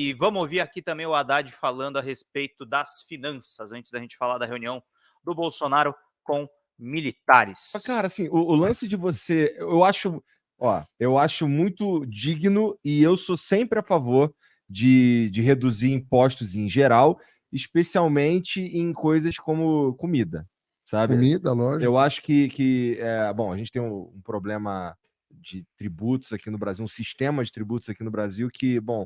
E vamos ouvir aqui também o Haddad falando a respeito das finanças, antes da gente falar da reunião do Bolsonaro com militares. Cara, assim, o lance de você, eu acho muito digno e eu sou sempre a favor de reduzir impostos em geral, especialmente em coisas como comida, sabe? Comida, lógico. Eu acho bom, a gente tem um problema de tributos aqui no Brasil, um sistema de tributos aqui no Brasil que, bom,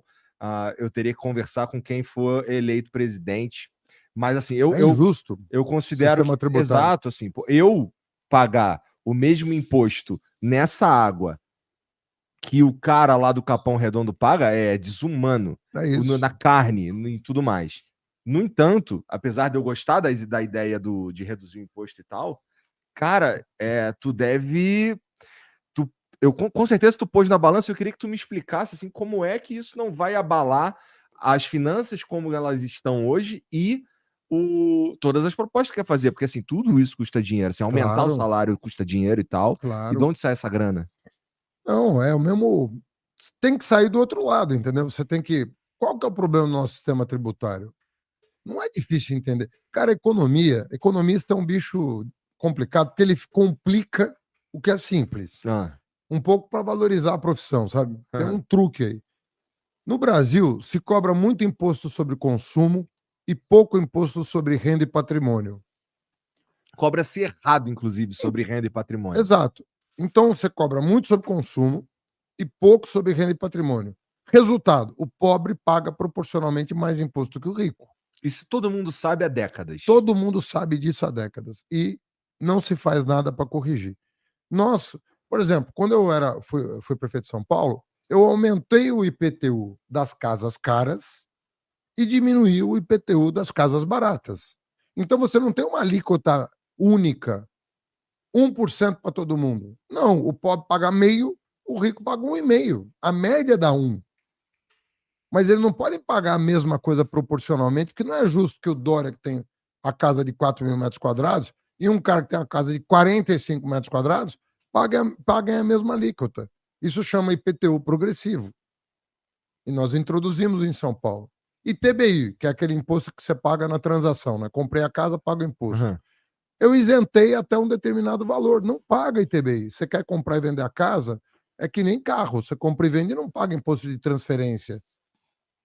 eu teria que conversar com quem for eleito presidente, mas assim, É injusto. eu considero sistema tributário. exato, assim, eu pagar o mesmo imposto nessa água que o cara lá do Capão Redondo paga é desumano. É isso. Na carne e tudo mais. No entanto, apesar de eu gostar da ideia de reduzir o imposto e tal, cara, tu deve. Com certeza tu pôs na balança, eu queria que tu me explicasse assim, como é que isso não vai abalar as finanças como elas estão hoje e todas as propostas que quer fazer, porque assim, tudo isso custa dinheiro, assim, aumentar Claro. o salário custa dinheiro e tal. Claro. E de onde sai essa grana? Não, é o mesmo. Tem que sair do outro lado, entendeu? Você tem que. Qual que é o problema do nosso sistema tributário? Não é difícil entender. Cara, economista é um bicho complicado, porque ele complica o que é simples. Um pouco para valorizar a profissão, sabe? Tem um truque aí. No Brasil, se cobra muito imposto sobre consumo e pouco imposto sobre renda e patrimônio. Cobra-se errado, inclusive, sobre renda e patrimônio. Exato. Então você cobra muito sobre consumo e pouco sobre renda e patrimônio. Resultado: o pobre paga proporcionalmente mais imposto que o rico. Isso todo mundo sabe há décadas. Todo mundo sabe disso há décadas e não se faz nada para corrigir. Nossa, por exemplo, quando eu fui prefeito de São Paulo, eu aumentei o IPTU das casas caras e diminuí o IPTU das casas baratas. Então você não tem uma alíquota única, 1% para todo mundo. Não, o pobre paga meio, o rico paga 1,5. A média dá 1. Mas eles não podem pagar a mesma coisa proporcionalmente, porque não é justo que o Dória, que tem a casa de 4 mil metros quadrados, e um cara que tem uma casa de 45 metros quadrados, paguem a mesma alíquota. Isso chama IPTU progressivo. E nós introduzimos em São Paulo. E TBI, que é aquele imposto que você paga na transação, né? Comprei a casa, pago o imposto. Eu isentei até um determinado valor. Não paga ITBI. Você quer comprar e vender a casa, é que nem carro. Você compra e vende e não paga imposto de transferência.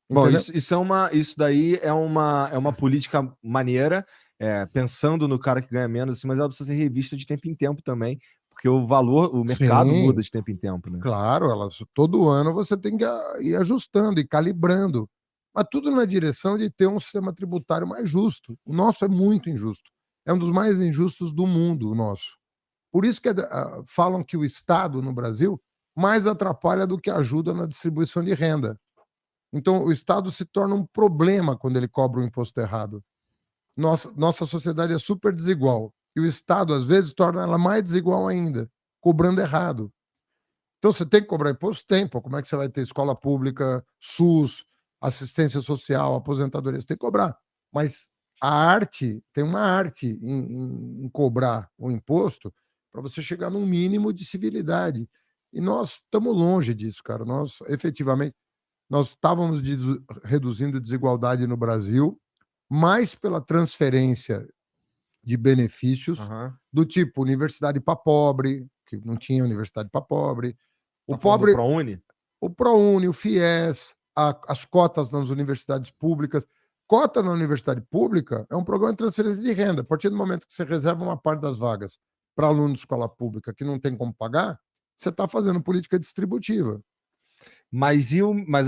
Bom, isso daí é uma política maneira, pensando no cara que ganha menos, assim, mas ela precisa ser revista de tempo em tempo também, porque o mercado muda de tempo em tempo, né? Claro, todo ano você tem que ir ajustando e calibrando, mas tudo na direção de ter um sistema tributário mais justo. O nosso é muito injusto. É um dos mais injustos do mundo, o nosso. Por isso que falam que o Estado no Brasil mais atrapalha do que ajuda na distribuição de renda. Então, o Estado se torna um problema quando ele cobra o imposto errado. Nossa sociedade é super desigual. E o Estado, às vezes, torna ela mais desigual ainda, cobrando errado. Então, você tem que cobrar imposto? Tem. Pô, como é que você vai ter escola pública, SUS, assistência social, aposentadoria? Você tem que cobrar. Mas tem uma arte em cobrar o imposto para você chegar num mínimo de civilidade. E nós estamos longe disso, cara. Nós, efetivamente, nós estávamos reduzindo desigualdade no Brasil, mais pela transferência de benefícios, do tipo universidade para pobre, que não tinha universidade para pobre. O pobre, o ProUni, o FIES, as cotas nas universidades públicas. Cota na universidade pública é um programa de transferência de renda. A partir do momento que você reserva uma parte das vagas para aluno de escola pública que não tem como pagar, você está fazendo política distributiva. Mas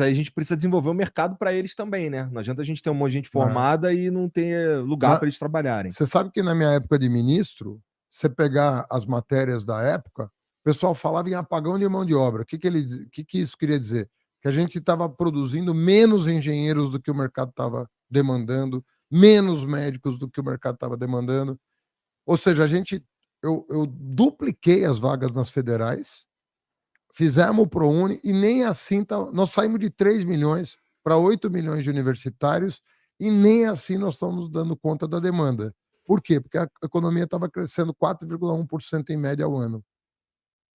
aí a gente precisa desenvolver o mercado para eles também, né? Não adianta a gente ter um monte de gente formada e não ter lugar para eles trabalharem. Você sabe que na minha época de ministro, você pegar as matérias da época, o pessoal falava em apagão de mão de obra. O que isso queria dizer? Que a gente estava produzindo menos engenheiros do que o mercado estava demandando, menos médicos do que o mercado estava demandando. Ou seja, eu dupliquei as vagas nas federais, fizemos o ProUni e nem assim nós saímos de 3 milhões para 8 milhões de universitários e nem assim nós estamos dando conta da demanda. Por quê? Porque a economia estava crescendo 4,1% em média ao ano.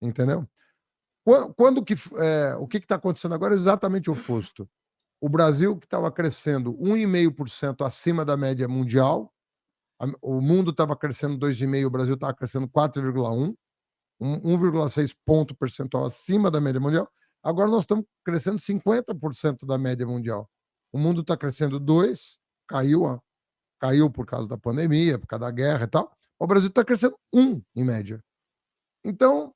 Entendeu? O que está acontecendo agora é exatamente o oposto. O Brasil, que estava crescendo 1,5% acima da média mundial, o mundo estava crescendo 2,5%, o Brasil estava crescendo 4,1%, 1,6 ponto percentual acima da média mundial. Agora nós estamos crescendo 50% da média mundial. O mundo está crescendo 2%, caiu por causa da pandemia, por causa da guerra e tal. O Brasil está crescendo 1%, em média. Então,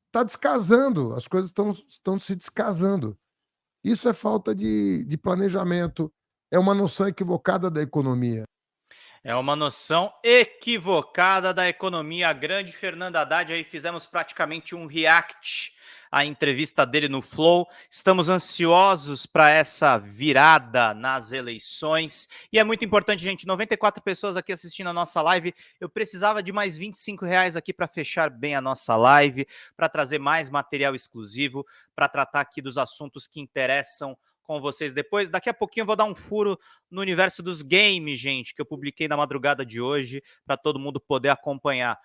está descasando, as coisas estão se descasando. Isso é falta de planejamento, é uma noção equivocada da economia. É uma noção equivocada da economia. A grande Fernando Haddad, aí fizemos praticamente um react à entrevista dele no Flow. Estamos ansiosos para essa virada nas eleições. E é muito importante, gente, 94 pessoas aqui assistindo a nossa live. Eu precisava de mais R$25 aqui para fechar bem a nossa live, para trazer mais material exclusivo, para tratar aqui dos assuntos que interessam com vocês depois. Daqui a pouquinho eu vou dar um furo no universo dos games, gente, que eu publiquei na madrugada de hoje, para todo mundo poder acompanhar.